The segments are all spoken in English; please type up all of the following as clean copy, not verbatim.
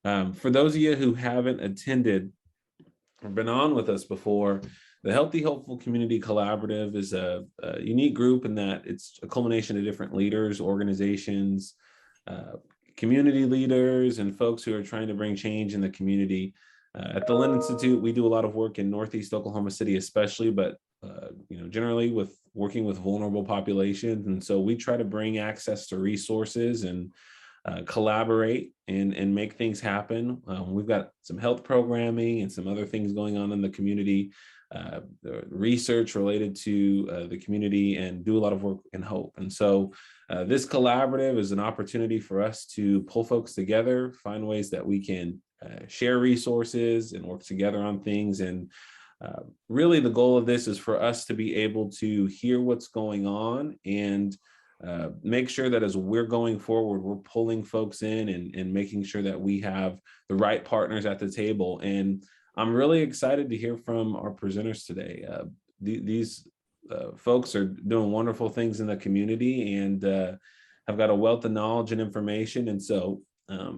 For those of you who haven't attended or been on with us before, the Healthy Hopeful Community Collaborative is a unique group in that it's a culmination of different leaders, organizations, community leaders, and folks who are trying to bring change in the community. At the Lynn Institute, we do a lot of work in Northeast Oklahoma City, especially, but generally with working with vulnerable populations. And so we try to bring access to resources and collaborate and make things happen. We've got some health programming and some other things going on in the community, research related to the community, and do a lot of work in hope. And so this collaborative is an opportunity for us to pull folks together, find ways that we can share resources and work together on things. And really the goal of this is for us to be able to hear what's going on and make sure that as we're going forward, we're pulling folks in and making sure that we have the right partners at the table. And I'm really excited to hear from our presenters today. These folks are doing wonderful things in the community and have got a wealth of knowledge and information. And so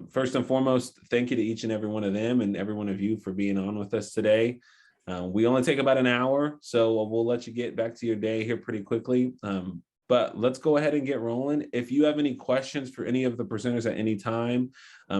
first and foremost, thank you to each and every one of them and every one of you for being on with us today. We only take about an hour, so we'll let you get back to your day here pretty quickly. But let's go ahead and get rolling. If you have any questions for any of the presenters at any time,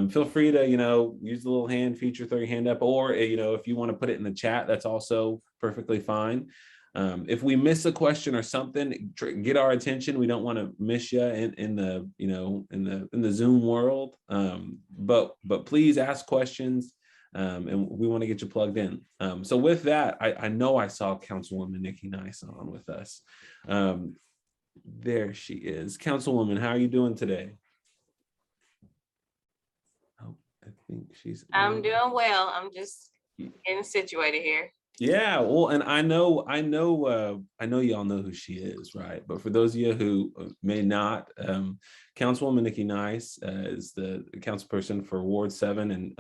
feel free to, use the little hand feature, throw your hand up, or, if you want to put it in the chat, that's also perfectly fine. If we miss a question or something, get our attention. We don't want to miss you in the Zoom world. But please ask questions, and we want to get you plugged in. So with that, I know I saw Councilwoman Nikki Nice on with us. There she is. Councilwoman, how are you doing today? Oh, I think I'm doing well. I'm just getting situated here. Yeah, well, and I know y'all know who she is, right? But for those of you who may not, Councilwoman Nikki Nice is the councilperson for Ward 7 in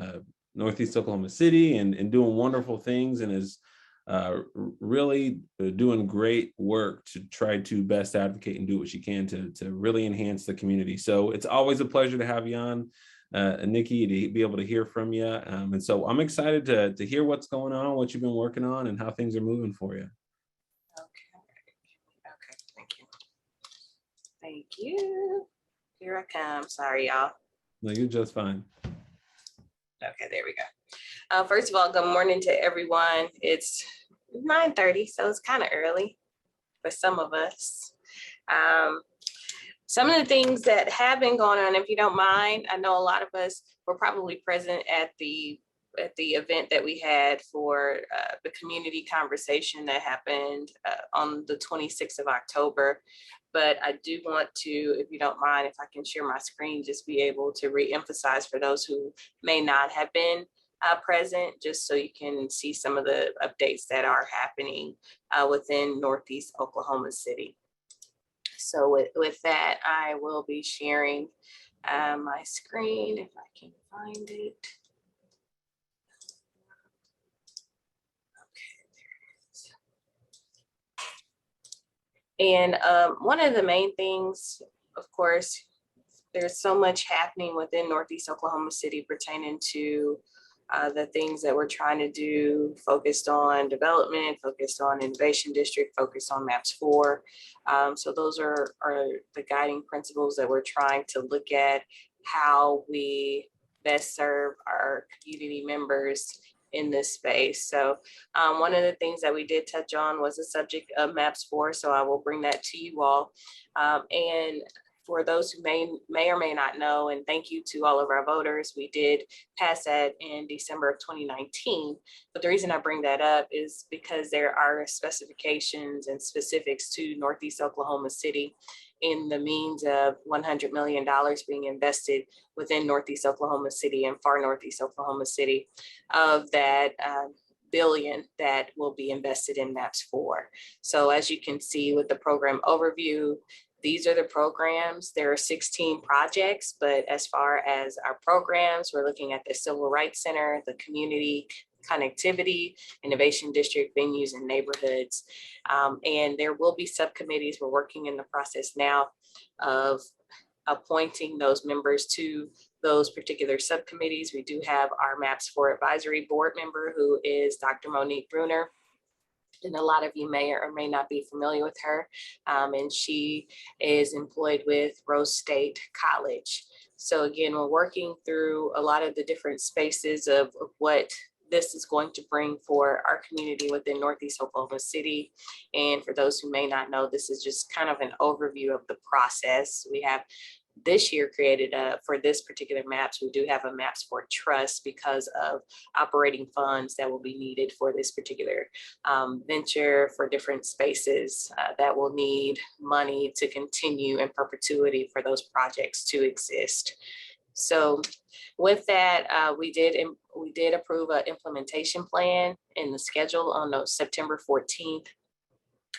Northeast Oklahoma City and doing wonderful things, and is really doing great work to try to best advocate and do what she can to really enhance the community. So it's always a pleasure to have you on, Nikki, to be able to hear from you. And so I'm excited to hear what's going on, what you've been working on, and how things are moving for you. Okay, thank you. Here I come. Sorry, y'all. No, you're just fine. Okay, there we go. First of all, good morning to everyone. It's 9:30, so it's kind of early for some of us. Some of the things that have been going on, if you don't mind, I know a lot of us were probably present at the event that we had for the community conversation that happened on the 26th of October. But I do want to, if you don't mind, if I can share my screen, just be able to re-emphasize for those who may not have been present, just so you can see some of the updates that are happening within Northeast Oklahoma City. So with that, I will be sharing my screen if I can find it. And one of the main things, of course, there's so much happening within Northeast Oklahoma City pertaining to the things that we're trying to do, focused on development, focused on innovation district, focused on MAPS 4. So those are the guiding principles that we're trying to look at, how we best serve our community members in this space. So one of the things that we did touch on was the subject of MAPS 4. So I will bring that to you all. And for those who may or may not know, and thank you to all of our voters, we did pass that in December of 2019. But the reason I bring that up is because there are specifications and specifics to Northeast Oklahoma City in the means of $100 million being invested within Northeast Oklahoma City and far Northeast Oklahoma City, of that billion that will be invested in MAPS 4. So as you can see with the program overview, these are the programs. There are 16 projects, but as far as our programs, we're looking at the Civil Rights Center, the community connectivity, innovation district, venues, and neighborhoods. And there will be subcommittees. We're working in the process now of appointing those members to those particular subcommittees. We do have our Maps 4 Advisory Board member, who is Dr. Monique Bruner. And a lot of you may or may not be familiar with her. And she is employed with Rose State College. So again, we're working through a lot of the different spaces of what this is going to bring for our community within Northeast Oklahoma City. And for those who may not know, this is just kind of an overview of the process. We have this year created for this particular maps, we do have a Maps 4 trust because of operating funds that will be needed for this particular venture, for different spaces that will need money to continue in perpetuity for those projects to exist. So with that, we did approve an implementation plan in the schedule on September 14th,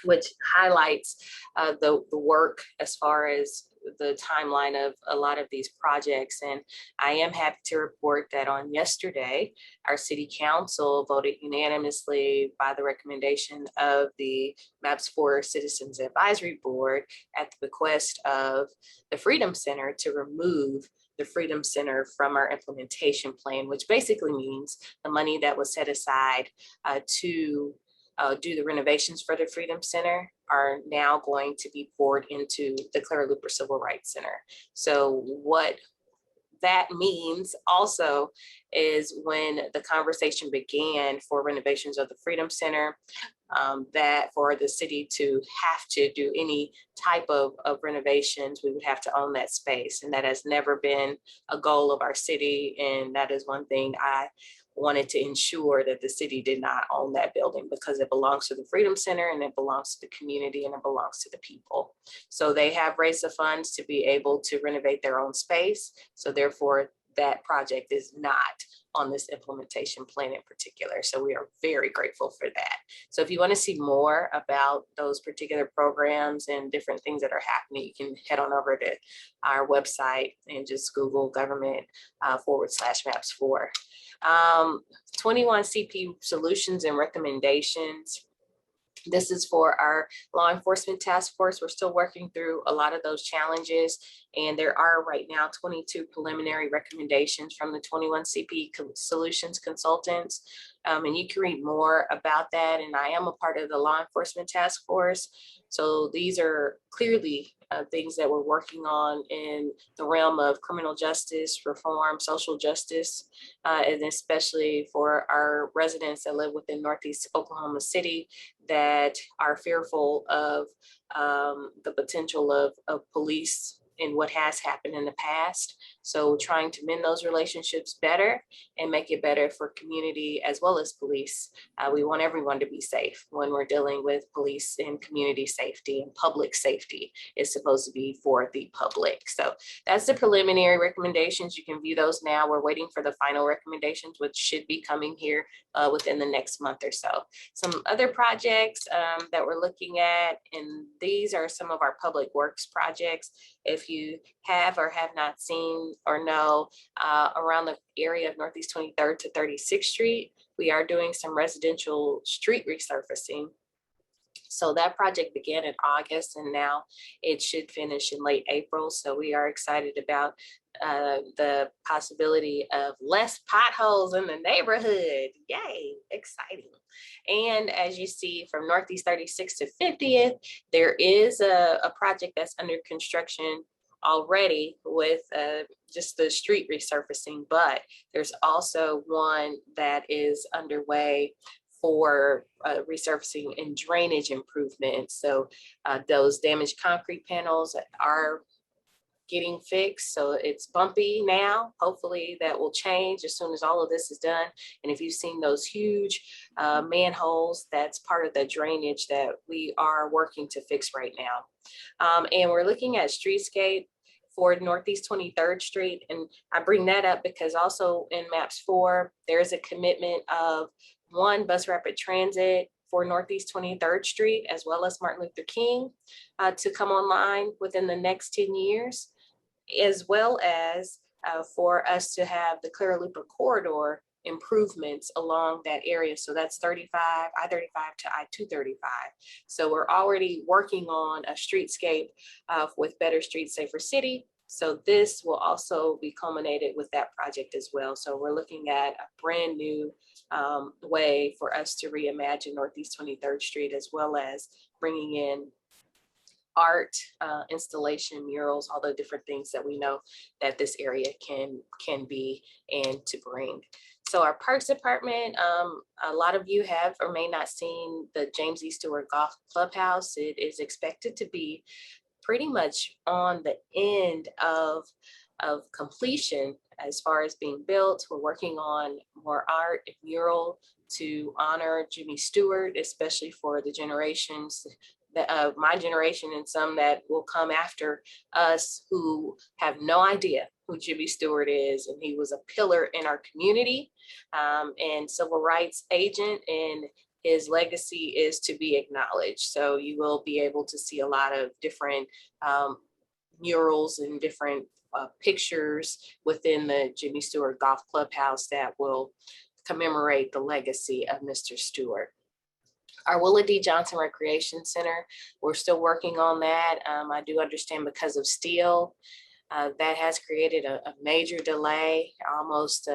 which highlights the work as far as the timeline of a lot of these projects. And I am happy to report that on yesterday, our city council voted unanimously by the recommendation of the Maps 4 Citizens Advisory Board at the bequest of the Freedom Center to remove the Freedom Center from our implementation plan, which basically means the money that was set aside to do the renovations for the Freedom Center are now going to be poured into the Clara Luper Civil Rights Center. So what that means also is when the conversation began for renovations of the Freedom Center, that for the city to have to do any type of renovations, we would have to own that space. And that has never been a goal of our city. And that is one thing I wanted to ensure, that the city did not own that building, because it belongs to the Freedom Center and it belongs to the community and it belongs to the people. So they have raised the funds to be able to renovate their own space. So therefore that project is not on this implementation plan in particular. So we are very grateful for that. So if you want to see more about those particular programs and different things that are happening, you can head on over to our website and just Google government /maps 4. 21 CP solutions and recommendations. This is for our law enforcement task force. We're still working through a lot of those challenges, and there are right now 22 preliminary recommendations from the 21 CP solutions consultants. And you can read more about that. And I am a part of the law enforcement task force. So these are clearly things that we're working on in the realm of criminal justice reform, social justice, and especially for our residents that live within Northeast Oklahoma City that are fearful of the potential of police and what has happened in the past. So trying to mend those relationships better and make it better for community as well as police. We want everyone to be safe when we're dealing with police and community safety, and public safety is supposed to be for the public. So that's the preliminary recommendations. You can view those now. We're waiting for the final recommendations, which should be coming here within the next month or so. Some other projects that we're looking at, and these are some of our public works projects. If you have or have not seen or know, around the area of Northeast 23rd to 36th Street, we are doing some residential street resurfacing. So that project began in August, and now it should finish in late April. So we are excited about the possibility of less potholes in the neighborhood. Yay, exciting. And as you see, from Northeast 36th to 50th, there is a project that's under construction already with just the street resurfacing, but there's also one that is underway for resurfacing and drainage improvements. So those damaged concrete panels are getting fixed. So it's bumpy now. Hopefully that will change as soon as all of this is done. And if you've seen those huge manholes, that's part of the drainage that we are working to fix right now. And we're looking at streetscape for Northeast 23rd Street. And I bring that up because also in Maps 4, there is a commitment of one, bus rapid transit for Northeast 23rd Street, as well as Martin Luther King, to come online within the next 10 years, as well as for us to have the Clara Luper corridor improvements along that area. So that's I-35 to I-235. So we're already working on a streetscape with Better Streets, Safer City. So this will also be culminated with that project as well. So we're looking at a brand new way for us to reimagine Northeast 23rd Street, as well as bringing in art, installation, murals, all the different things that we know that this area can be and to bring. So our Parks Department, a lot of you have or may not seen the James Eastwood Golf Clubhouse. It is expected to be pretty much on the end of completion as far as being built. We're working on more art and mural to honor Jimmy Stewart, especially for the generations that my generation and some that will come after us who have no idea who Jimmy Stewart is. And he was a pillar in our community and civil rights agent, and his legacy is to be acknowledged. So you will be able to see a lot of different murals and different pictures within the Jimmy Stewart Golf Clubhouse that will commemorate the legacy of Mr. Stewart. Our Willa D. Johnson Recreation Center, we're still working on that. I do understand because of steel, that has created a major delay, almost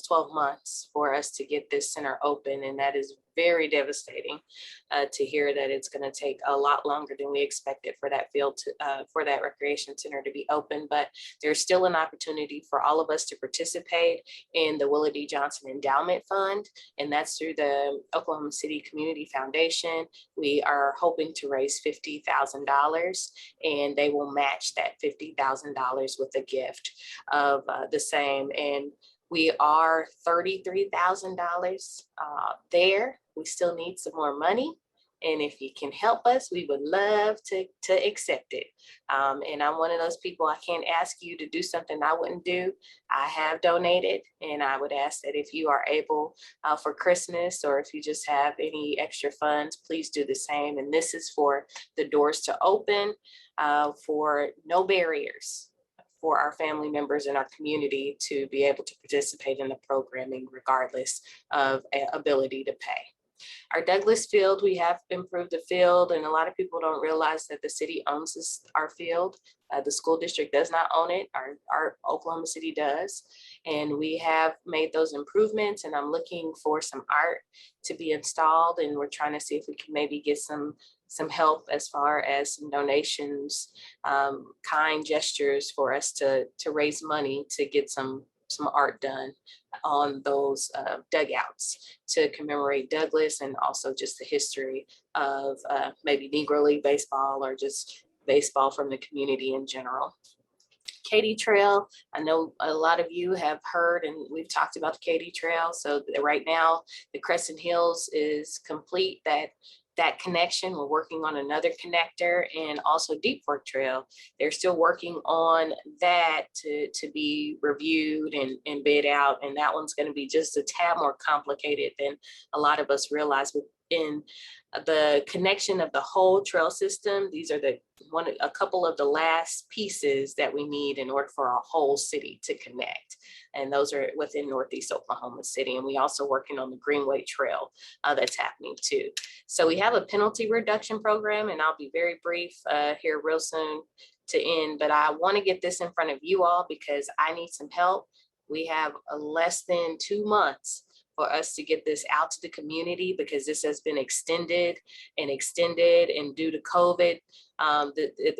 12 months for us to get this center open. And that is very devastating to hear that it's going to take a lot longer than we expected for that field for that recreation center to be open. But there's still an opportunity for all of us to participate in the Willa D. Johnson Endowment Fund, and that's through the Oklahoma City Community Foundation. We are hoping to raise $50,000, and they will match that $50,000 with a gift of the same. And we are $33,000 there. We still need some more money. And if you can help us, we would love to accept it. And I'm one of those people, I can't ask you to do something I wouldn't do. I have donated, and I would ask that if you are able for Christmas, or if you just have any extra funds, please do the same. And this is for the doors to open, for no barriers for our family members in our community to be able to participate in the programming regardless of ability to pay. Our Douglas field, we have improved the field, and a lot of people don't realize that the city owns our field. The school district does not own it, our Oklahoma City does. And we have made those improvements, and I'm looking for some art to be installed, and we're trying to see if we can maybe get some help as far as some donations, kind gestures for us to raise money to get some art done on those dugouts to commemorate Douglas, and also just the history of maybe Negro League baseball or just baseball from the community in general. Katy Trail, I know a lot of you have heard, and we've talked about the Katy Trail. So right now the Crescent Hills is complete. That connection, we're working on another connector, and also Deep Fork Trail. They're still working on that to be reviewed and bid out. And that one's going to be just a tad more complicated than a lot of us realize. In the connection of the whole trail system, these are a couple of the last pieces that we need in order for our whole city to connect. And those are within Northeast Oklahoma City. And we also working on the Greenway Trail that's happening too. So we have a penalty reduction program, and I'll be very brief here real soon to end, but I want to get this in front of you all because I need some help. We have less than 2 months for us to get this out to the community, because this has been extended, and due to COVID,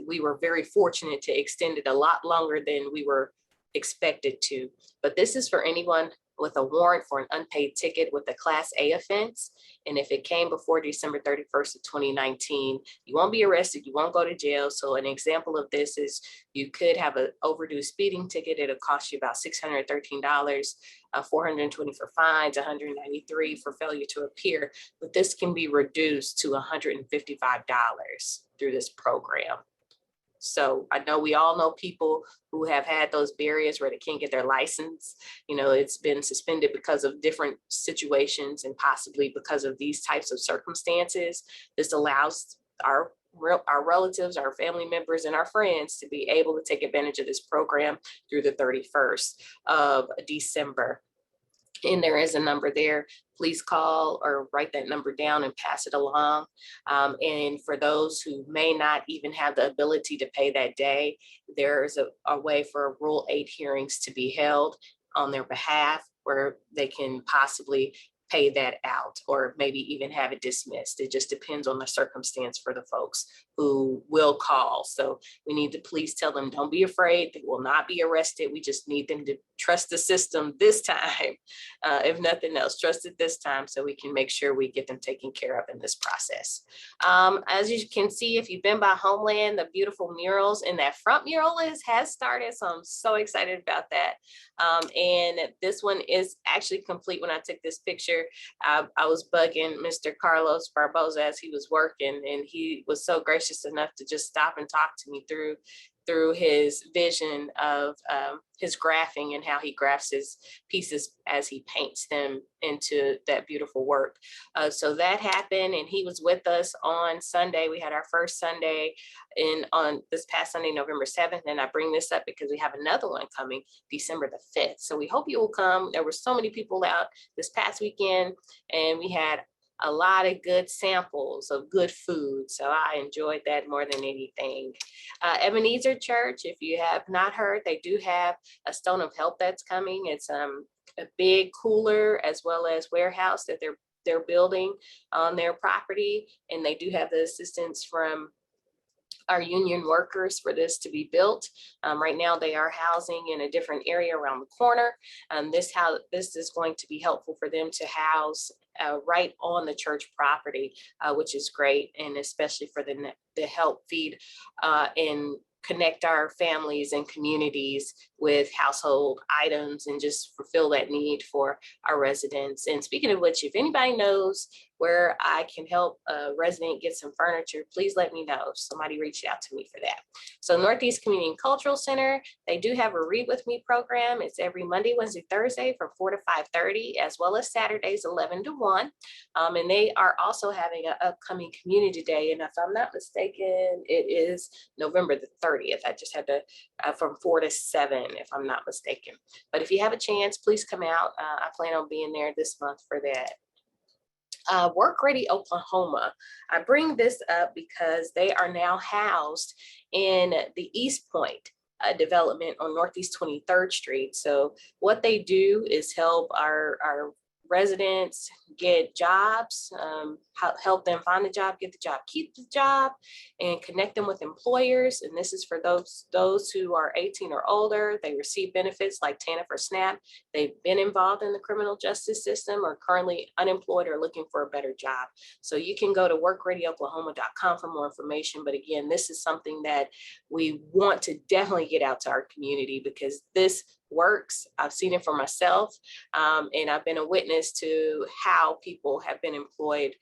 we were very fortunate to extend it a lot longer than we were expected to. But this is for anyone with a warrant for an unpaid ticket with a Class A offense. And if it came before December 31st of 2019, you won't be arrested, you won't go to jail. So an example of this is you could have an overdue speeding ticket. It'll cost you about $613, $420 for fines, $193 for failure to appear. But this can be reduced to $155 through this program. So I know we all know people who have had those barriers where they can't get their license. You know, it's been suspended because of different situations and possibly because of these types of circumstances. This allows our relatives, our family members, and our friends to be able to take advantage of this program through the 31st of December. And there is a number there. Please call or write that number down and pass it along. And for those who may not even have the ability to pay that day, there's a way for Rule 8 hearings to be held on their behalf where they can possibly pay that out or maybe even have it dismissed. It just depends on the circumstance for the folks who will call. So we need to please tell them, don't be afraid, they will not be arrested. We just need them to trust the system this time. If nothing else, trust it this time so we can make sure we get them taken care of in this process. As you can see, if you've been by Homeland, the beautiful murals in that front mural has started. So I'm so excited about that. And this one is actually complete. When I took this picture, I was bugging Mr. Carlos Barboza as he was working, and he was so gracious enough to just stop and talk to me through his vision of his graphing and how he graphs his pieces as he paints them into that beautiful work. So that happened, and he was with us on Sunday. We had our first Sunday on this past Sunday, November 7th. And I bring this up because we have another one coming December the 5th. So we hope you will come. There were so many people out this past weekend, and we had a lot of good samples of good food. So I enjoyed that more than anything. Ebenezer Church, if you have not heard, they do have a Stone of Help that's coming. It's a big cooler as well as warehouse that they're building on their property. And they do have the assistance from our union workers for this to be built. Right now they are housing in a different area around the corner. This is going to be helpful for them to house right on the church property, which is great, and especially for the help feed and connect our families and communities with household items and just fulfill that need for our residents. And speaking of which, if anybody knows where I can help a resident get some furniture, please let me know. Somebody reached out to me for that. So Northeast Community and Cultural Center, they do have a Read With Me program. It's every Monday, Wednesday, Thursday from 4 to 5:30, as well as Saturdays 11 to 1. And they are also having an upcoming community day. And if I'm not mistaken, it is November the 30th. I just had to, from 4 to 7, if I'm not mistaken. But if you have a chance, please come out. I plan on being there this month for that. Work Ready Oklahoma. I bring this up because they are now housed in the East Point development on Northeast 23rd Street. So what they do is help our residents get jobs, help them find a job, get the job, keep the job, and connect them with employers. And this is for those who are 18 or older. They receive benefits like TANF or SNAP. They've been involved in the criminal justice system or currently unemployed or looking for a better job. So you can go to workreadyoklahoma.com for more information. But again, this is something that we want to definitely get out to our community because this works. I've seen it for myself, and I've been a witness to how people have been employed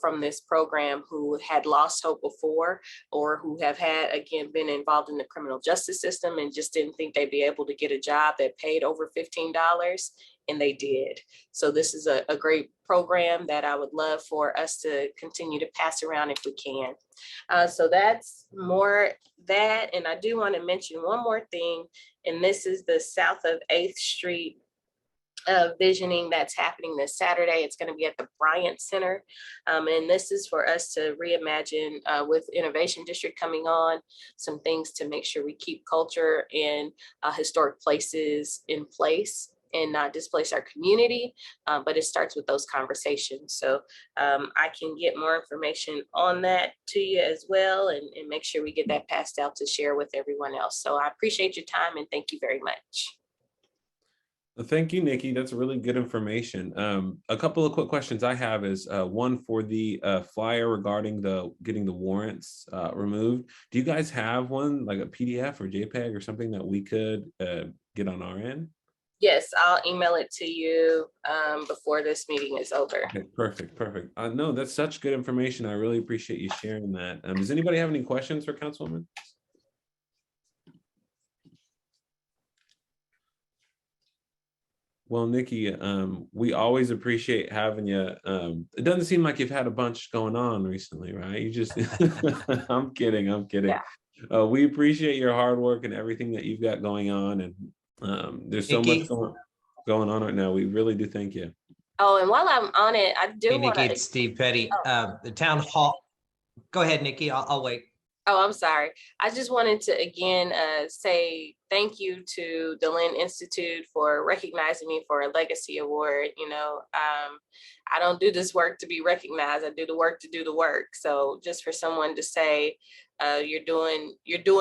from this program who had lost hope before or who have had, again, been involved in the criminal justice system and just didn't think they'd be able to get a job that paid over $15, and they did. So this is a great program that I would love for us to continue to pass around if we can. So that's more that. And I do want to mention one more thing, and this is the south of 8th Street visioning that's happening this Saturday. It's going to be at the Bryant Center. And this is for us to reimagine with Innovation District coming on, some things to make sure we keep culture and historic places in place and not displace our community, but it starts with those conversations. So I can get more information on that to you as well and make sure we get that passed out to share with everyone else. So I appreciate your time and thank you very much. Thank you, Nikki. That's really good information. A couple of quick questions I have is one for the flyer regarding getting the warrants removed. Do you guys have one like a PDF or JPEG or something that we could get on our end? Yes, I'll email it to you before this meeting is over. Okay, perfect. No, that's such good information. I really appreciate you sharing that. Does anybody have any questions for Councilwoman? Well, Nikki, we always appreciate having you. It doesn't seem like you've had a bunch going on recently, right? You just, I'm kidding. Yeah. We appreciate your hard work and everything that you've got going on. And there's so Nikki, much going on. going on right now. We really do thank you. Oh, and while I'm on it, I do Hey, want Nikki, to. it's Steve Petty. The town hall. Go ahead, Nikki. I'll wait. Oh, I'm sorry. I just wanted to again say thank you to the Lynn Institute for recognizing me for a legacy award. You know, I don't do this work to be recognized. I do the work to do the work. So just for someone to say you're doing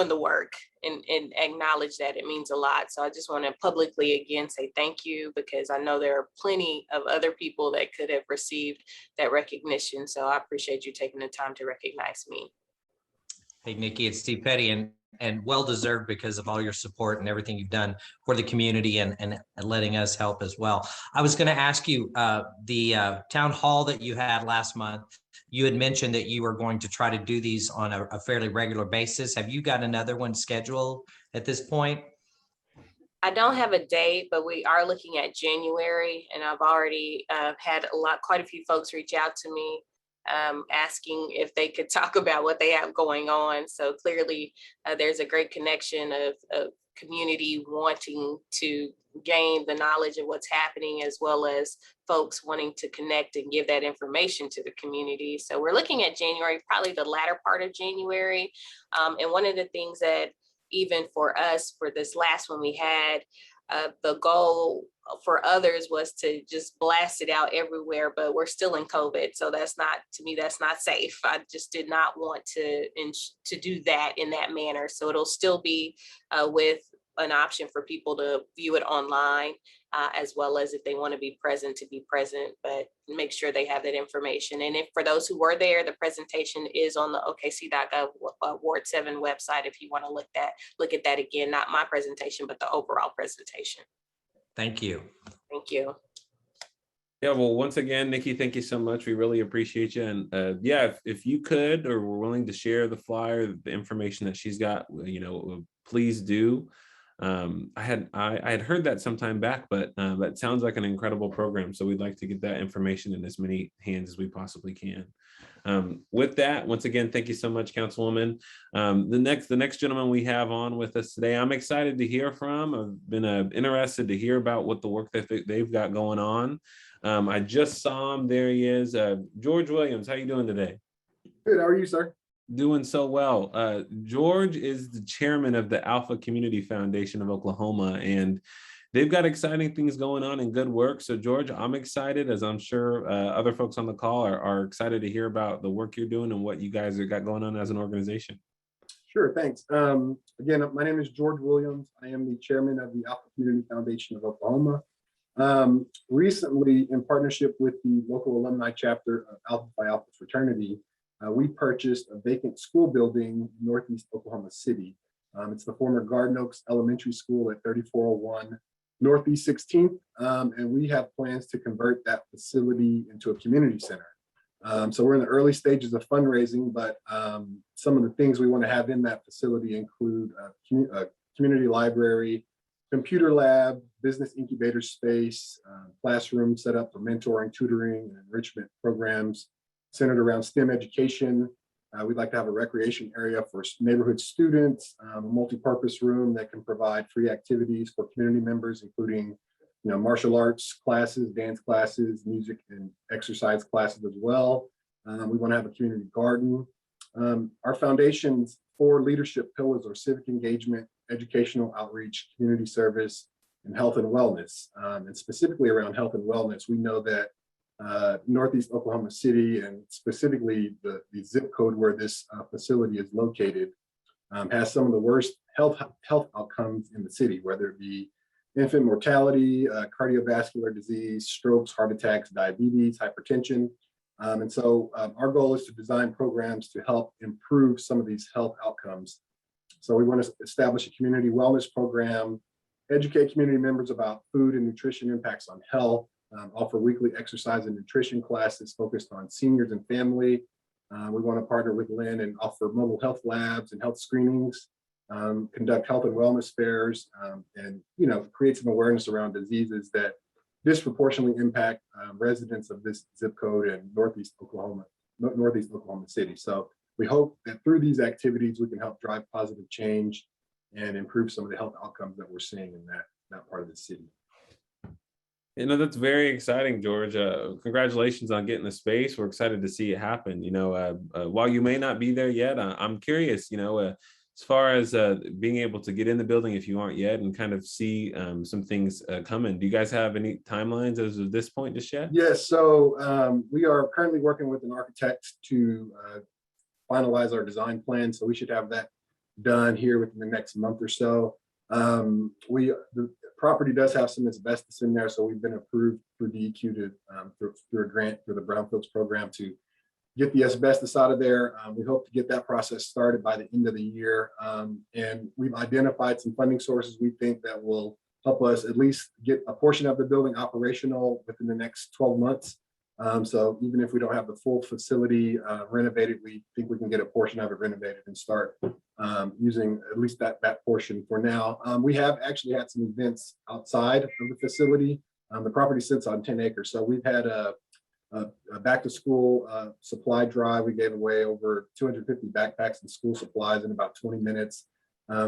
the work and acknowledge that, it means a lot. So I just want to publicly again say thank you, because I know there are plenty of other people that could have received that recognition. So I appreciate you taking the time to recognize me. Hey, Nikki, it's Steve Petty, and well-deserved because of all your support and everything you've done for the community and letting us help as well. I was going to ask you, the town hall that you had last month, you had mentioned that you were going to try to do these on a fairly regular basis. Have you got another one scheduled at this point? I don't have a date, but we are looking at January, and I've already had quite a few folks reach out to me asking if they could talk about what they have going on. So clearly there's a great connection of community wanting to gain the knowledge of what's happening, as well as folks wanting to connect and give that information to the community. So we're looking at January, probably the latter part of January. And one of the things that even for us, for this last one we had, the goal for others was to just blast it out everywhere, but we're still in COVID. So that's not, to me, that's not safe. I just did not want to do that in that manner. So it'll still be with an option for people to view it online, as well as if they want to be present, but make sure they have that information. And if for those who were there, the presentation is on the okc.gov Ward 7 website if you want to look at that again, not my presentation, but the overall presentation. Thank you. Thank you. Yeah, well, once again, Nikki, thank you so much. We really appreciate you. And yeah, if you could or were willing to share the flyer, the information that she's got, you know, please do. I had heard that some time back, but that sounds like an incredible program. So we'd like to get that information in as many hands as we possibly can. With that, once again, thank you so much, Councilwoman. The next gentleman we have on with us today, I'm excited to hear from. I've been interested to hear about what the work that they've got going on. I just saw him. There he is. George Williams, how you doing today? Good. How are you, sir? Doing so well. George is the chairman of the Alpha Community Foundation of Oklahoma, and they've got exciting things going on and good work. So George, I'm excited, as I'm sure other folks on the call are excited to hear about the work you're doing and what you guys have got going on as an organization. Sure, thanks. Again, my name is George Williams. I am the chairman of the Alpha Community Foundation of Oklahoma. Recently, in partnership with the local alumni chapter of Alpha Phi Alpha Fraternity, we purchased a vacant school building in Northeast Oklahoma City. It's the former Garden Oaks Elementary School at 3401 Northeast 16th, and we have plans to convert that facility into a community center. So we're in the early stages of fundraising, but some of the things we want to have in that facility include a community library, computer lab, business incubator space, classroom set up for mentoring, tutoring, and enrichment programs centered around STEM education. We'd like to have a recreation area for neighborhood students, a multi-purpose room that can provide free activities for community members, including martial arts classes, dance classes, music and exercise classes as well. We want to have a community garden. Our foundation's 4 leadership pillars are civic engagement, educational outreach, community service, and health and wellness. And specifically around health and wellness, we know that Northeast Oklahoma City, and specifically the zip code where this facility is located, has some of the worst health outcomes in the city, whether it be infant mortality, cardiovascular disease, strokes, heart attacks, diabetes, hypertension. And so our goal is to design programs to help improve some of these health outcomes. So we want to establish a community wellness program, educate community members about food and nutrition impacts on health, offer weekly exercise and nutrition classes focused on seniors and family. We want to partner with Lynn and offer mobile health labs and health screenings, conduct health and wellness fairs, and create some awareness around diseases that disproportionately impact residents of this zip code in Northeast Oklahoma City. So we hope that through these activities, we can help drive positive change and improve some of the health outcomes that we're seeing in that part of the city. You know, that's very exciting, George. Congratulations on getting the space. We're excited to see it happen. You know, while you may not be there yet, I'm curious, you know, as far as being able to get in the building if you aren't yet and kind of see some things coming. Do you guys have any timelines as of this point just yet? Yes, so we are currently working with an architect to finalize our design plan. So we should have that done here within the next month or so. The property does have some asbestos in there, so we've been approved through DEQ to through a grant through the Brownfields program to get the asbestos out of there. We hope to get that process started by the end of the year. And we've identified some funding sources we think that will help us at least get a portion of the building operational within the next 12 months. So even if we don't have the full facility renovated, we think we can get a portion of it renovated and start using at least that portion for now. We have actually had some events outside of the facility. The property sits on 10 acres. So we've had a back to school supply drive. We gave away over 250 backpacks and school supplies in about 20 minutes.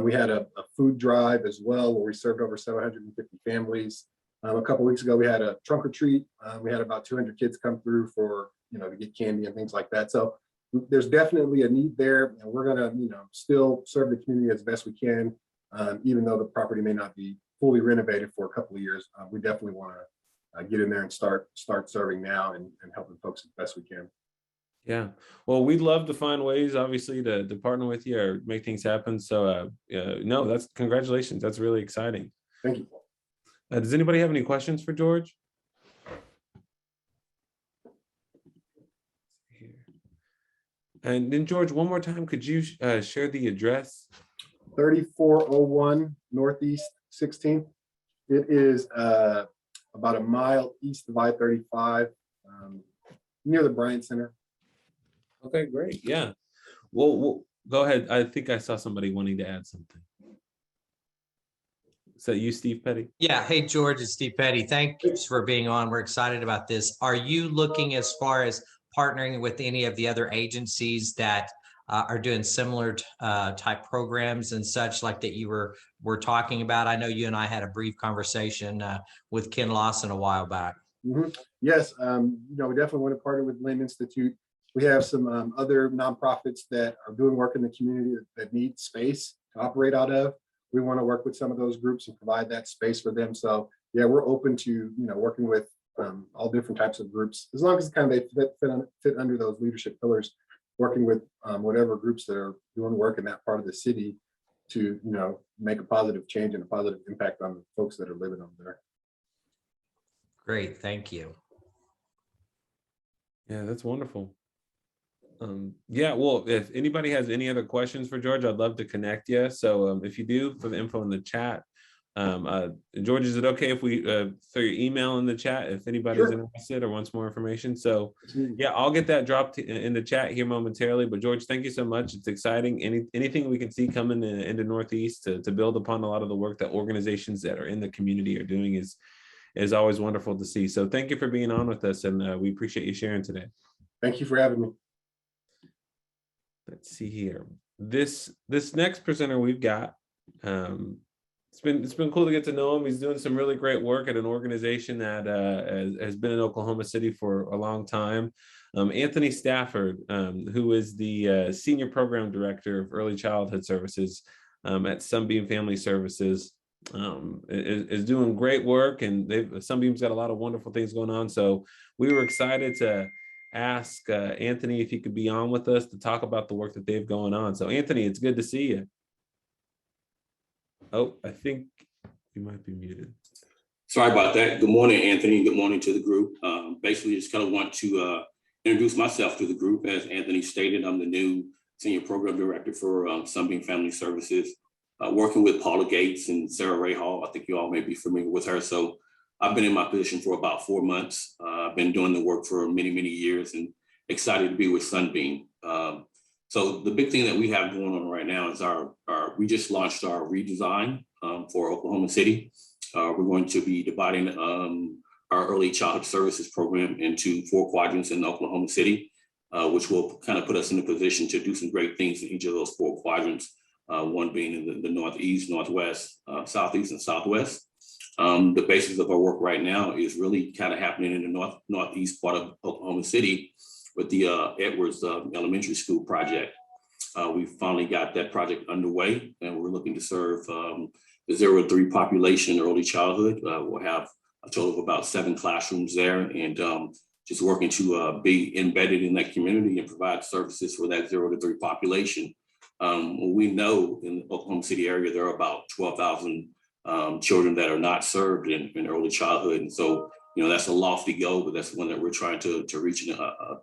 We had a food drive as well, where we served over 750 families. A couple weeks ago, we had a trunk or treat. We had about 200 kids come through for, to get candy and things like that. So there's definitely a need there, and we're gonna, still serve the community as best we can, even though the property may not be fully renovated for a couple of years. We definitely want to get in there and start serving now and helping folks as best we can. Yeah, well, we'd love to find ways, obviously, to partner with you or make things happen. So, no, that's congratulations. That's really exciting. Thank you. Does anybody have any questions for George? And then, George, one more time, could you share the address? 3401 Northeast 16th. It is about a mile east of I-35, near the Bryant Center. Okay, great. Yeah. Well, go ahead. I think I saw somebody wanting to add something. Is that you, Steve Petty? Yeah. Hey, George, it's Steve Petty. Thanks for being on. We're excited about this. Are you looking as far as partnering with any of the other agencies that are doing similar type programs and such, like that you were talking about? I know you and I had a brief conversation with Ken Lawson a while back. Mm-hmm. Yes, we definitely want to partner with Lynn Institute. We have some other nonprofits that are doing work in the community that need space to operate out of. We want to work with some of those groups and provide that space for them. So yeah, we're open to working with all different types of groups, as long as they fit under those leadership pillars. Working with whatever groups that are doing work in that part of the city to make a positive change and a positive impact on the folks that are living over there. Great, thank you. Yeah, that's wonderful. Yeah, well, if anybody has any other questions for George, I'd love to connect you. So if you do, put the info in the chat. George, is it okay if we throw your email in the chat if anybody's interested or wants more information? So yeah, I'll get that dropped in the chat here momentarily. But George, thank you so much. It's exciting. Anything we can see coming into Northeast to build upon a lot of the work that organizations that are in the community are doing is always wonderful to see. So thank you for being on with us, and we appreciate you sharing today. Thank you for having me. Let's see here. This next presenter we've got, it's been cool to get to know him. He's doing some really great work at an organization that has been in Oklahoma City for a long time. Anthony Stafford, who is the Senior Program Director of Early Childhood Services at Sunbeam Family Services, is doing great work, and Sunbeam's got a lot of wonderful things going on. So we were excited to ask Anthony if he could be on with us to talk about the work that they've going on. So Anthony, it's good to see you. Oh, I think you might be muted. Sorry about that. Good morning, Anthony. Good morning to the group. Basically, just kind of want to introduce myself to the group. As Anthony stated, I'm the new Senior Program Director for Sunbeam Family Services, working with Paula Gates and Sarah Ray Hall. I think you all may be familiar with her. So I've been in my position for about 4 months. I've been doing the work for many, many years and excited to be with Sunbeam. So the big thing that we have going on right now is we just launched our redesign for Oklahoma City. We're going to be dividing our early childhood services program into 4 quadrants in Oklahoma City, which will kind of put us in a position to do some great things in each of those 4 quadrants, one being in the Northeast, Northwest, Southeast, and Southwest. The basis of our work right now is really kind of happening in the northeast part of Oklahoma City with the Edwards Elementary School project. We finally got that project underway, and we're looking to serve the 0 to 3 population in early childhood. We'll have a total of about 7 classrooms there, and just working to be embedded in that community and provide services for that 0 to 3 population. We know in the Oklahoma City area, there are about 12,000 children that are not served in early childhood. And so, you know, that's a lofty goal, but that's one that we're trying to reach and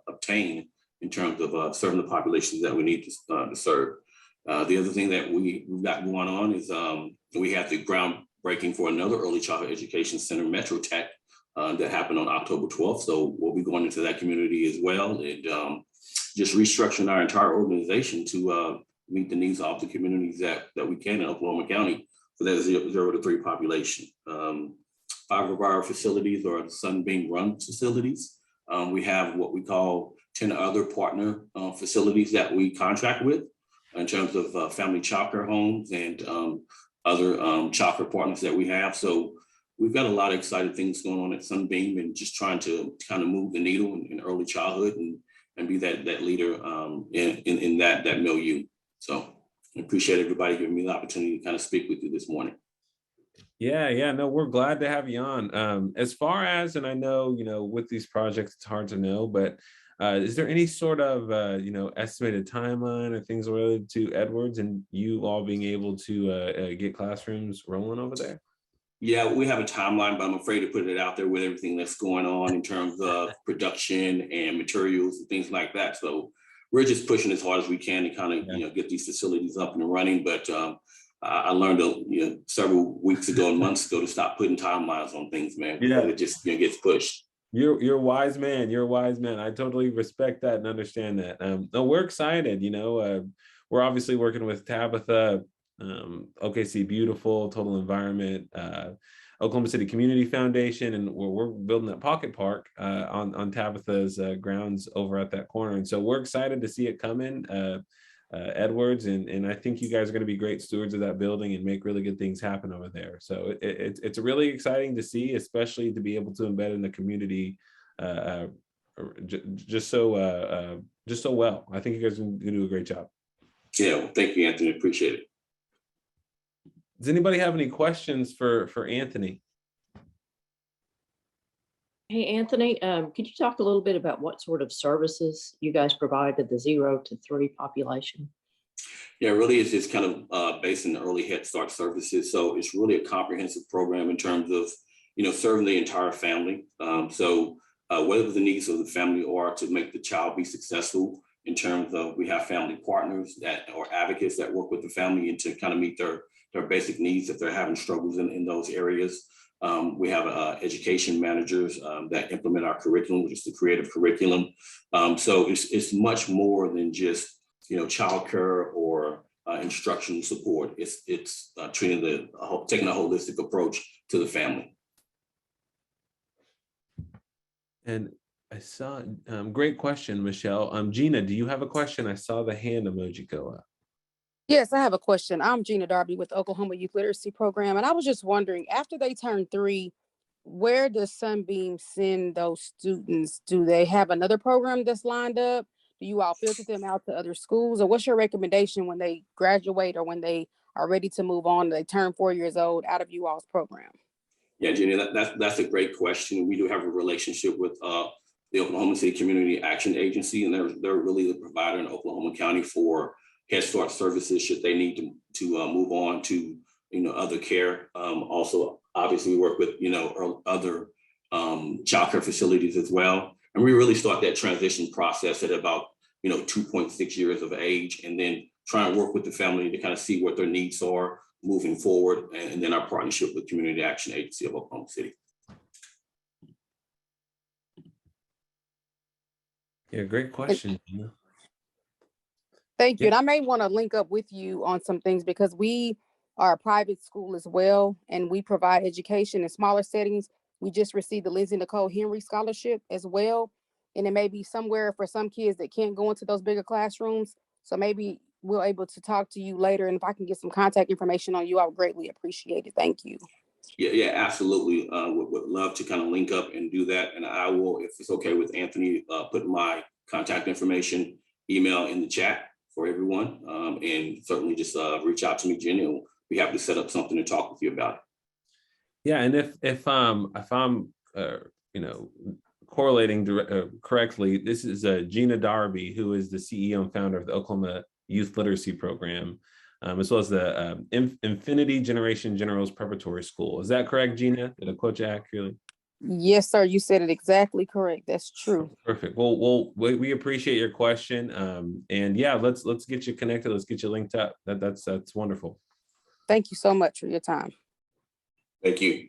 obtain in terms of serving the populations that we need to serve. The other thing that we've got going on is we have the groundbreaking for another early childhood education center, Metro Tech, that happened on October 12th. So we'll be going into that community as well, and just restructuring our entire organization to meet the needs of the communities that we can in Oklahoma County for that 0 to 3 population. 5 of our facilities are Sunbeam run facilities. We have what we call 10 other partner facilities that we contract with in terms of family childcare homes and other childcare partners that we have. So we've got a lot of exciting things going on at Sunbeam, and just trying to kind of move the needle in early childhood and be that leader in that milieu. So I appreciate everybody giving me the opportunity to kind of speak with you this morning. Yeah, no, we're glad to have you on. As far as, and I know, you know, with these projects, it's hard to know, but is there any sort of, you know, estimated timeline or things related to Edwards and you all being able to get classrooms rolling over there? Yeah, we have a timeline, but I'm afraid to put it out there with everything that's going on in terms of production and materials and things like that. So we're just pushing as hard as we can to kind of, you know, get these facilities up and running. But I learned, you know, several weeks ago and months ago to stop putting timelines on things, man. Yeah, it just, you know, gets pushed. You're a wise man. You're a wise man. I totally respect that and understand that. No, we're excited. You know, we're obviously working with Tabitha, OKC Beautiful, Total Environment, Oklahoma City Community Foundation, and we're building that pocket park on Tabitha's grounds over at that corner. And so we're excited to see it coming, Edwards, and I think you guys are going to be great stewards of that building and make really good things happen over there. So it's really exciting to see, especially to be able to embed in the community just so well. I think you guys are going to do a great job. Yeah, well, thank you, Anthony. Appreciate it. Does anybody have any questions for Anthony? Hey, Anthony, could you talk a little bit about what sort of services you guys provide to the 0 to 3 population? Yeah, really, it's just kind of based in the early Head Start services. So it's really a comprehensive program in terms of, you know, serving the entire family. So whatever the needs of the family are to make the child be successful, in terms of, we have family partners or advocates that work with the family and to kind of meet their basic needs if they're having struggles in those areas. We have education managers that implement our curriculum, which is the creative curriculum. So it's much more than just, you know, childcare or instructional support. It's taking a holistic approach to the family. And I saw, great question, Michelle. Gina, do you have a question? I saw the hand emoji go up. Yes, I have a question. I'm Gina Darby with Oklahoma Youth Literacy Program, and I was just wondering, after they turn 3, where does Sunbeam send those students? Do they have another program that's lined up? Do you all filter them out to other schools? Or what's your recommendation when they graduate or when they are ready to move on, they turn 4 years old, out of you all's program? Yeah, Gina, that's a great question. We do have a relationship with the Oklahoma City Community Action Agency, and they're really the provider in Oklahoma County for Head Start services should they need to move on to, you know, other care. Also, obviously, we work with, you know, other childcare facilities as well. And we really start that transition process at about, you know, 2.6 years of age, and then try and work with the family to kind of see what their needs are moving forward, and then our partnership with Community Action Agency of Oklahoma City. Yeah, great question. Thank you. And I may want to link up with you on some things, because we are a private school as well, and we provide education in smaller settings. We just received the Lindsay Nicole Henry Scholarship as well. And it may be somewhere for some kids that can't go into those bigger classrooms. So maybe we're able to talk to you later. And if I can get some contact information on you, I would greatly appreciate it. Thank you. Yeah, absolutely. Would love to kind of link up and do that. And I will, if it's okay with Anthony, put my contact information, email in the chat for everyone. And certainly just reach out to me, Jenny, and we have to set up something to talk with you about it. Yeah, and if I'm correlating correctly, this is Gina Darby, who is the CEO and founder of the Oklahoma Youth Literacy Program, as well as the Infinity Generation Generals Preparatory School. Is that correct, Gina? Did I quote you accurately? Yes, sir. You said it exactly correct. That's true. Perfect. Well, we appreciate your question. And yeah, let's get you connected. Let's get you linked up. That's wonderful. Thank you so much for your time. Thank you.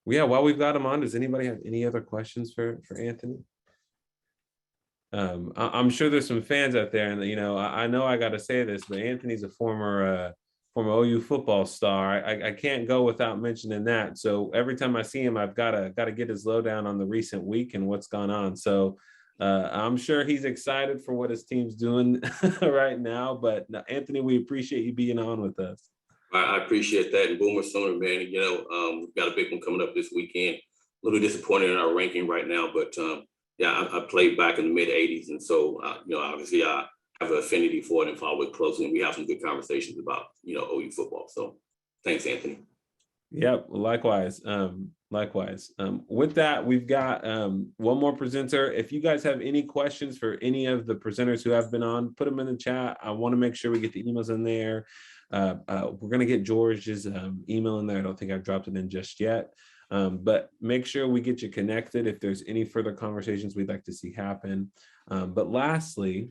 Yeah, while we've got him on, does anybody have any other questions for Anthony? I'm sure there's some fans out there, and I know I got to say this, but Anthony's a former OU football star. I can't go without mentioning that. So every time I see him, I've got to get his lowdown on the recent week and what's gone on. So I'm sure he's excited for what his team's doing right now. But Anthony, we appreciate you being on with us. I appreciate that. And Boomer Sooner, man, we've got a big one coming up this weekend. A little disappointed in our ranking right now, but yeah, I played back in the mid 80s. And so, obviously I have an affinity for it and follow it closely. And we have some good conversations about, OU football. So thanks, Anthony. Yep, likewise. With that, we've got one more presenter. If you guys have any questions for any of the presenters who have been on, put them in the chat. I want to make sure we get the emails in there. We're going to get George's email in there. I don't think I've dropped it in just yet. But make sure we get you connected if there's any further conversations we'd like to see happen. But lastly,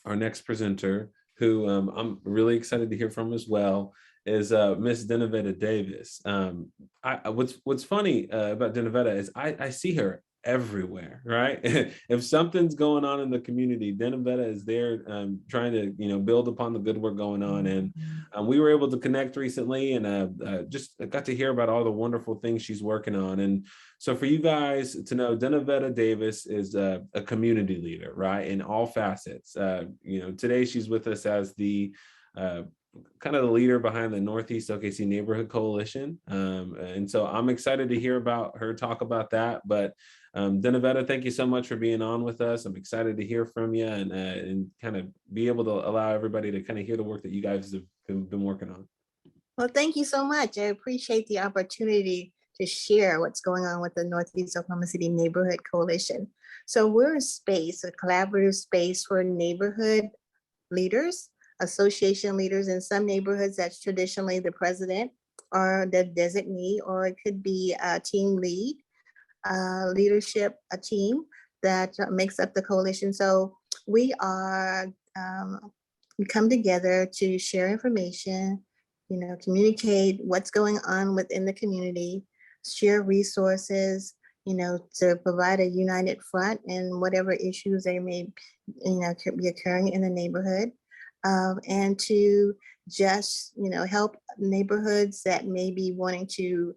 our next presenter, who I'm really excited to hear from as well, is Miss Denyvetta Davis. What's funny about Denyvetta is I see her everywhere, right? If something's going on in the community, Denyvetta is there trying to build upon the good work going on. And we were able to connect recently, and just got to hear about all the wonderful things she's working on. And so for you guys to know, Denyvetta Davis is a community leader, right, in all facets. Today she's with us as the kind of the leader behind the Northeast OKC Neighborhood Coalition. And so I'm excited to hear about her talk about that. But Denyvetta, thank you so much for being on with us. I'm excited to hear from you and kind of be able to allow everybody to kind of hear the work that you guys have been working on. Well, thank you so much. I appreciate the opportunity to share what's going on with the Northeast Oklahoma City Neighborhood Coalition. So we're a space, a collaborative space for neighborhood leaders, association leaders. In some neighborhoods, that's traditionally the president or the designee, or it could be a team lead, leadership, a team that makes up the coalition. So we come together to share information, communicate what's going on within the community, share resources, to provide a united front in whatever issues they may, be occurring in the neighborhood. And to just, help neighborhoods that may be wanting to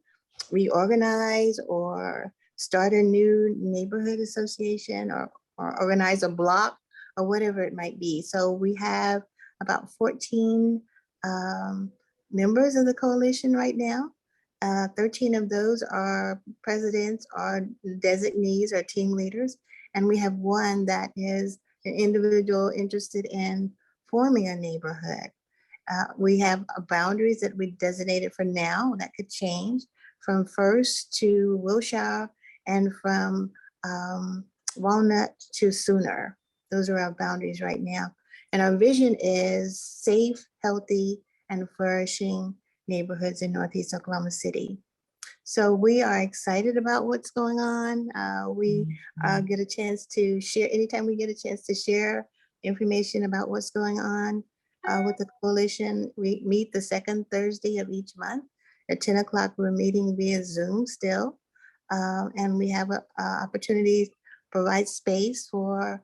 reorganize or start a new neighborhood association or organize a block or whatever it might be. So we have about 14 members of the coalition right now. 13 of those are presidents or designees or team leaders. And we have one that is an individual interested in forming a neighborhood. We have boundaries that we designated for now that could change from First to Wilshire and from Walnut to Sooner. Those are our boundaries right now. And our vision is safe, healthy, and flourishing neighborhoods in Northeast Oklahoma City. So we are excited about what's going on. We get a chance to share, anytime we get a chance to share information about what's going on with the coalition. We meet the second Thursday of each month at 10 o'clock. We're meeting via Zoom still. And we have an opportunity to provide space for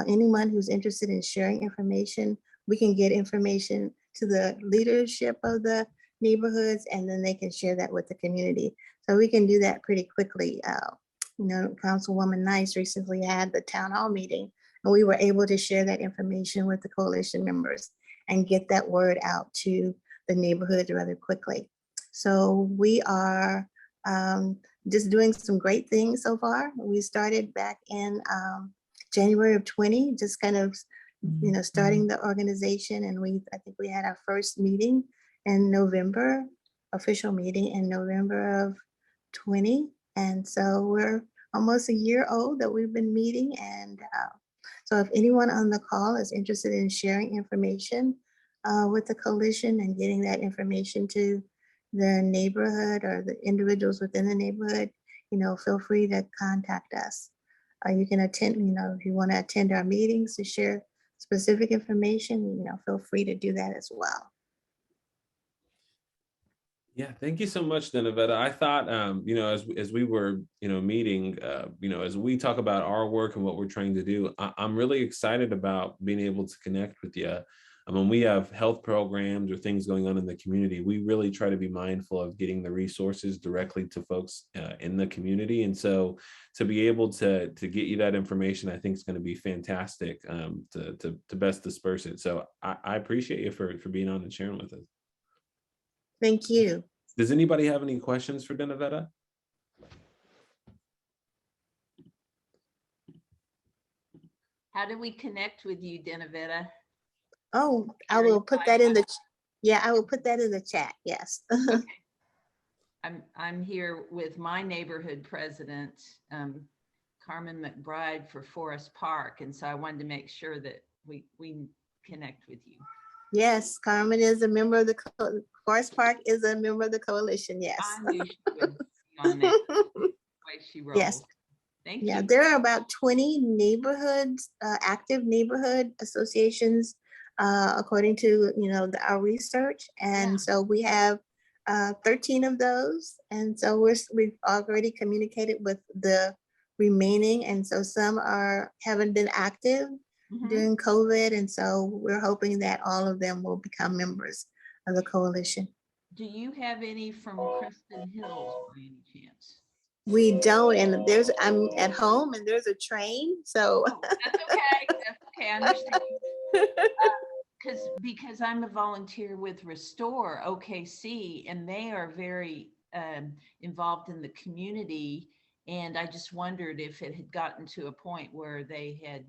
anyone who's interested in sharing information. We can get information to the leadership of the neighborhoods, and then they can share that with the community. So we can do that pretty quickly. Councilwoman Nice recently had the town hall meeting, and we were able to share that information with the coalition members and get that word out to the neighborhoods rather quickly. So we are just doing some great things so far. We started back in January of 20, just kind of, starting the organization. And I think we had our first meeting in November, official meeting in November of 20. And so we're almost a year old that we've been meeting. And so if anyone on the call is interested in sharing information with the coalition and getting that information to the neighborhood or the individuals within the neighborhood, feel free to contact us. You can attend, if you want to attend our meetings to share specific information, feel free to do that as well. Yeah, thank you so much, Denyvetta. I thought, as we were, meeting, as we talk about our work and what we're trying to do, I'm really excited about being able to connect with you. When we have health programs or things going on in the community, we really try to be mindful of getting the resources directly to folks in the community. And so to be able to get you that information, I think is going to be fantastic to best disperse it. So I appreciate you for being on and sharing with us. Thank you. Does anybody have any questions for Denyvetta? How do we connect with you, Denyvetta? Oh, I will put that in the, I will put that in the chat. Yes. Okay. I'm here with my neighborhood president, Carmen McBride for Forest Park. And so I wanted to make sure that we connect with you. Yes, Carmen is a member of the Forest Park is a member of the coalition. Yes. I knew she would be on that. The way she rolls. Yes. Thank you. Yeah, there are about 20 neighborhoods, active neighborhood associations, according to our research, and so we have 13 of those, and so we've already communicated with the remaining, and so some haven't been active during COVID, and so we're hoping that all of them will become members of the coalition. Do you have any from Kristen Hills by any chance? We don't, and I'm at home and there's a train, so. Oh, that's okay. That's okay. I understand. Because I'm a volunteer with Restore OKC, and they are very involved in the community. And I just wondered if it had gotten to a point where they had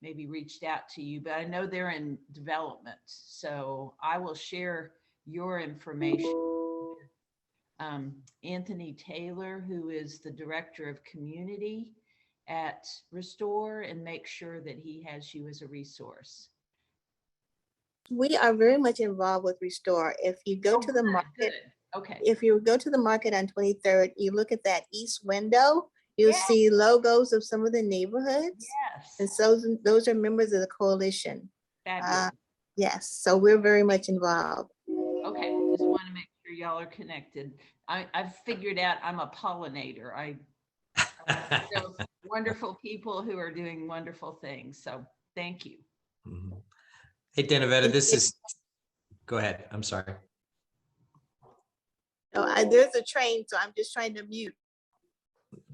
maybe reached out to you, but I know they're in development. So I will share your information. Anthony Taylor, who is the director of community at Restore, and make sure that he has you as a resource. We are very much involved with Restore. If you go to the market, okay. If you go to the market on 23rd, you look at that east window, you'll see logos of some of the neighborhoods. Yes. And so those are members of the coalition. Yes, so we're very much involved. Okay, just want to make sure y'all are connected. I've figured out I'm a pollinator. I know wonderful people who are doing wonderful things. So thank you. Hey, Denyvetta, this is, go ahead. I'm sorry. No, there's a train, so I'm just trying to mute.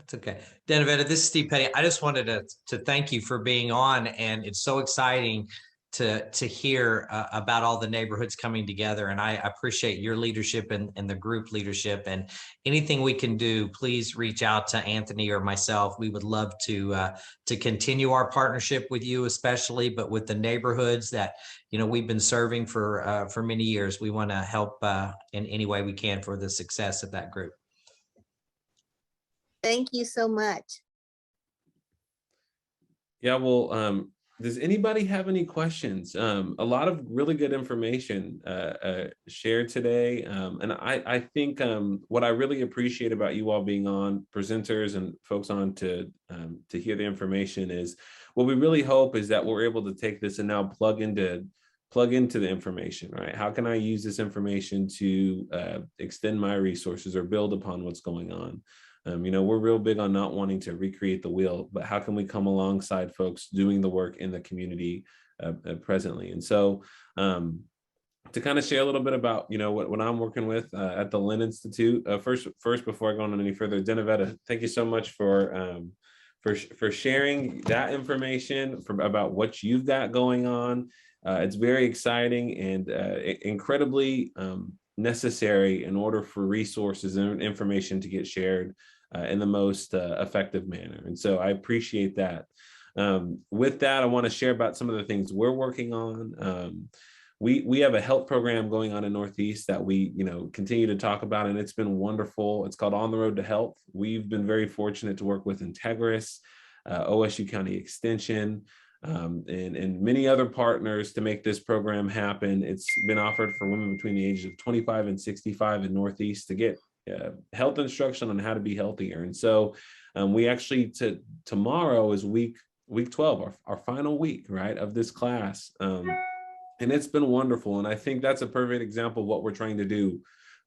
It's okay. Denyvetta, this is Steve Petty. I just wanted to thank you for being on, and it's so exciting to hear about all the neighborhoods coming together. And I appreciate your leadership and the group leadership, and anything we can do, please reach out to Anthony or myself. We would love to continue our partnership with you, especially, but with the neighborhoods that, we've been serving for many years. We want to help in any way we can for the success of that group. Thank you so much. Yeah, well, does anybody have any questions? A lot of really good information shared today. And I think what I really appreciate about you all being on, presenters and folks on to hear the information, is what we really hope is that we're able to take this and now plug into the information, right? How can I use this information to extend my resources or build upon what's going on? We're real big on not wanting to recreate the wheel, but how can we come alongside folks doing the work in the community presently? And so to kind of share a little bit about, what I'm working with at the Lynn Institute, first, before I go on any further, Denyvetta, thank you so much for sharing that information about what you've got going on. It's very exciting and incredibly necessary in order for resources and information to get shared in the most effective manner. And so I appreciate that. With that, I want to share about some of the things we're working on. We have a health program going on in Northeast that we continue to talk about, and it's been wonderful. It's called On the Road to Health. We've been very fortunate to work with Integris, OSU County Extension, and many other partners to make this program happen. It's been offered for women between the ages of 25 and 65 in Northeast to get health instruction on how to be healthier. And so we actually, tomorrow is week 12, our final week, right, of this class. And it's been wonderful. And I think that's a perfect example of what we're trying to do.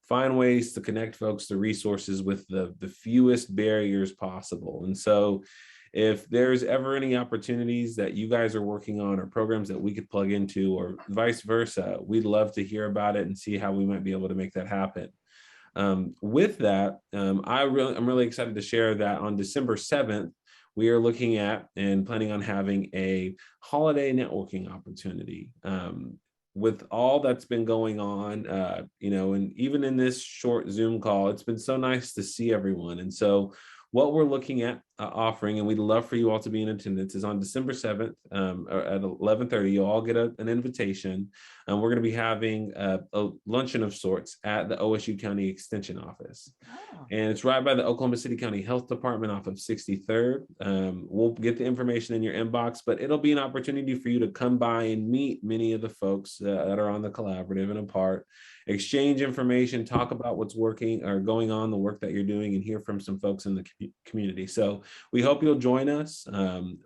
Find ways to connect folks to resources with the fewest barriers possible. And so if there's ever any opportunities that you guys are working on or programs that we could plug into or vice versa, we'd love to hear about it and see how we might be able to make that happen. With that, I'm really excited to share that on December 7th, we are looking at and planning on having a holiday networking opportunity. With all that's been going on, and even in this short Zoom call, it's been so nice to see everyone. And so what we're looking at offering, and we'd love for you all to be in attendance, is on December 7th at 11:30. You'll all get an invitation. We're going to be having a luncheon of sorts at the OSU County Extension Office. Oh. And it's right by the Oklahoma City County Health Department off of 63rd. We'll get the information in your inbox, but it'll be an opportunity for you to come by and meet many of the folks that are on the collaborative and a part, exchange information, talk about what's working or going on, the work that you're doing, and hear from some folks in the community. So we hope you'll join us.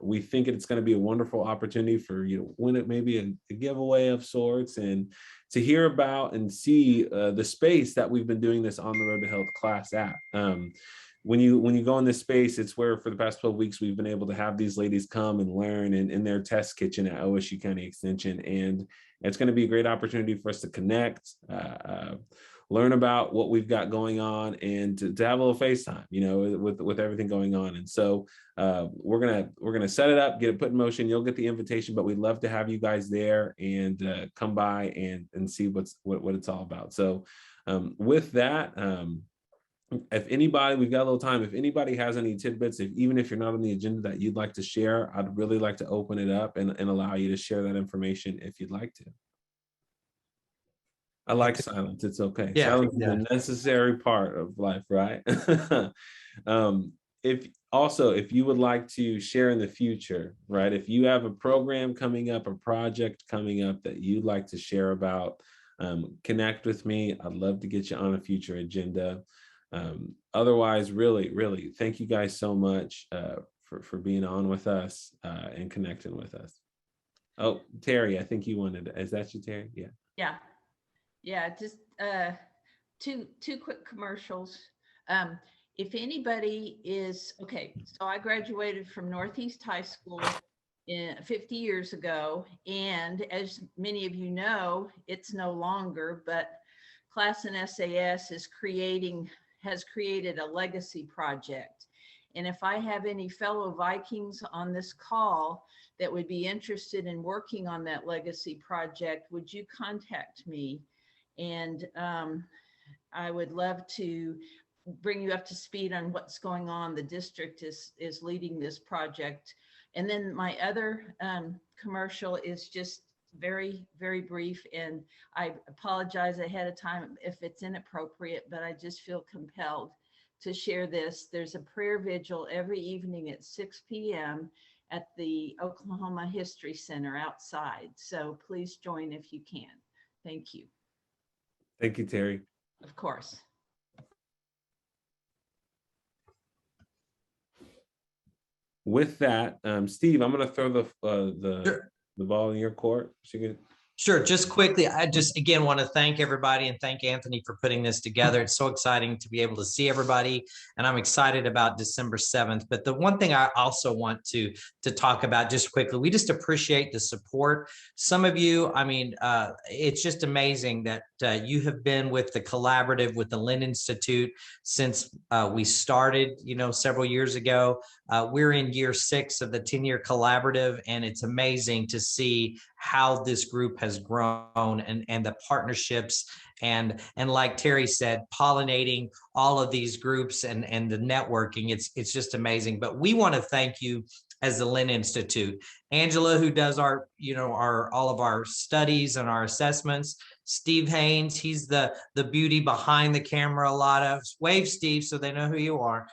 We think it's going to be a wonderful opportunity for you to win it, maybe a giveaway of sorts, and to hear about and see the space that we've been doing this On the Road to Health class at. When you go in this space, it's where for the past 12 weeks, we've been able to have these ladies come and learn in their test kitchen at OSU County Extension. And it's going to be a great opportunity for us to connect, learn about what we've got going on, and to have a little FaceTime, with everything going on. And so we're gonna set it up, get it put in motion. You'll get the invitation, but we'd love to have you guys there and come by and see what it's all about. So with that, if anybody, we've got a little time, if anybody has any tidbits, even if you're not on the agenda that you'd like to share, I'd really like to open it up and allow you to share that information if you'd like to. I like silence. It's okay. Yeah, silence is a necessary part of life, right? If you would like to share in the future, right? If you have a program coming up, a project coming up that you'd like to share about, connect with me. I'd love to get you on a future agenda. Otherwise, really, thank you guys so much for being on with us and connecting with us. Oh, Terry, I think you wanted, is that you, Terry? Yeah. Yeah, just two quick commercials. If anybody is, okay, so I graduated from Northeast High School 50 years ago, and as many of you know, it's no longer, but Class in SAS has created a legacy project. And if I have any fellow Vikings on this call that would be interested in working on that legacy project, would you contact me? And I would love to bring you up to speed on what's going on. The district is leading this project. And then my other commercial is just very, very brief. And I apologize ahead of time if it's inappropriate, but I just feel compelled to share this. There's a prayer vigil every evening at 6 p.m. at the Oklahoma History Center outside. So please join if you can. Thank you. Thank you, Terry. Of course. With that, Steve, I'm going to throw the ball in your court. So you can... Sure. Just quickly, I just again want to thank everybody and thank Anthony for putting this together. It's so exciting to be able to see everybody, and I'm excited about December 7th. But the one thing I also want to talk about just quickly, we just appreciate the support. Some of you, I mean, it's just amazing that you have been with the collaborative with the Lynn Institute since we started, several years ago. We're in year 6 of the 10-year collaborative, and it's amazing to see how this group has grown and the partnerships and like Terry said, pollinating all of these groups and the networking. It's just amazing. But we want to thank you as the Lynn Institute. Angela, who does our all of our studies and our assessments. Steve Haynes, he's the beauty behind the camera. A lot of wave, Steve, so they know who you are.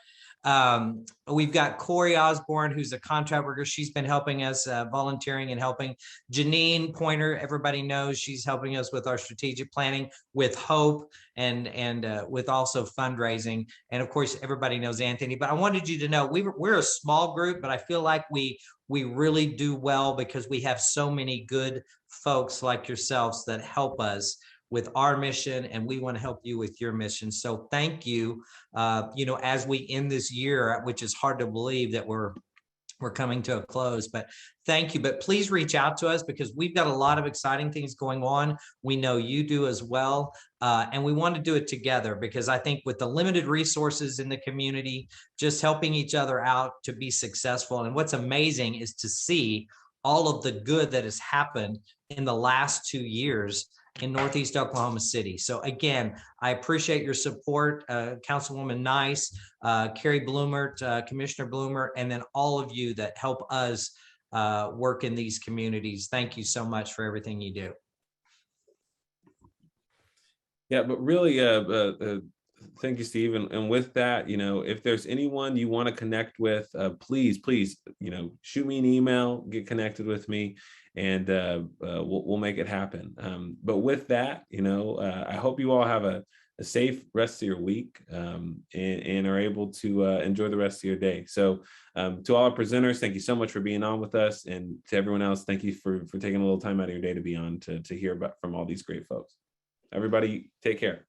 We've got Corey Osborne, who's a contract worker. She's been helping us, volunteering and helping. Janine Pointer, everybody knows she's helping us with our strategic planning, with Hope, and with also fundraising. And of course, everybody knows Anthony. But I wanted you to know we're a small group, but I feel like we really do well because we have so many good folks like yourselves that help us with our mission, and we want to help you with your mission. So thank you. As we end this year, which is hard to believe that we're coming to a close, but thank you. But please reach out to us because we've got a lot of exciting things going on. We know you do as well. And we want to do it together because I think with the limited resources in the community, just helping each other out to be successful. And what's amazing is to see all of the good that has happened in the last 2 years in Northeast Oklahoma City. So again, I appreciate your support, Councilwoman Nice, Carrie Bloomert, Commissioner Bloomer, and then all of you that help us work in these communities. Thank you so much for everything you do. Yeah, but really, thank you, Steve. And with that, if there's anyone you want to connect with, please, shoot me an email, get connected with me, and we'll make it happen. But with that, I hope you all have a safe rest of your week and are able to enjoy the rest of your day. So to all our presenters, thank you so much for being on with us. And to everyone else, thank you for taking a little time out of your day to be on to hear about from all these great folks. Everybody, take care.